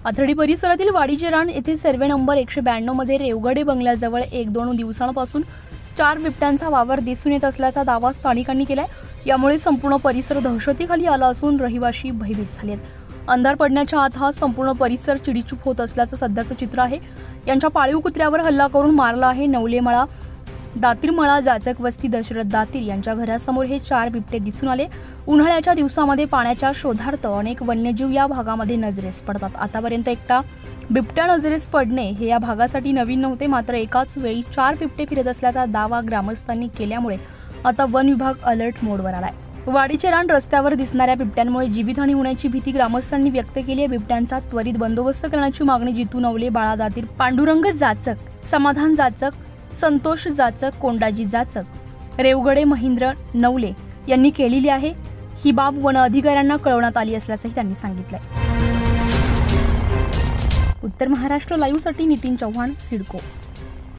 आथर्डी परिसरातील वाडीचे रान येथे सर्वे नंबर 192 मध्ये रेवगडे बंगल्याजवळ 1-2 दिवसांपासून 4 बिबट्यांचा वावर दिसून येत असल्याचा दावा स्थानिकांनी केलाय। यामुळे संपूर्ण परिसर दहशतीखाली आला असून रहिवासी भयभीत झाले आहेत। अंधार पडण्याच्या आत हा संपूर्ण परिसर चिडीचूप होत असल्याचं सध्याचं चित्र आहे। यांच्या पाळीव कुत्र्यावर हल्ला करून मारला आहे। नवलेमळा दातीरमळा जाचक वस्ती दशरथ दातीर यांच्या घरासमोर हे 4 बिबटे दिसून आले। उन्हाळ्याच्या दिवसामध्ये पाण्याच्या शोधार्थ अनेक वन्यजीव या भागामध्ये नजरेस पडतात। आतापर्यंत एकटा बिबट्या नजरेस पडणे हे या भागासाठी नवीन नव्हते, मात्र एकाच वेळी 4 बिबटे फिरत असल्याचा दावा ग्रामस्थांनी केल्यामुळे आता वन विभाग अलर्ट मोडवर आलाय। वाडीचे रान रस्त्यावर दिसणाऱ्या बिबट्यांमुळे जीवितहानी होण्याची भीती ग्रामस्थांनी व्यक्त केली आहे। बिबट्यांचा त्वरित बंदोबस्त करण्याची मागणी जितू नवले, बाळा दातीर, पांडुरंग जाचक, समाधान जाचक, संतोष जाचक, कोंडाजी जाचक, रेवगडे महेंद्र नवले यांनी केलेली आहे। ही बाब वन अधिकाऱ्यांना कळवण्यात आली असल्याचंही त्यांनी सांगितलंय। उत्तर महाराष्ट्र लाईव्हसाठी नितीन चव्हाण, सिडको।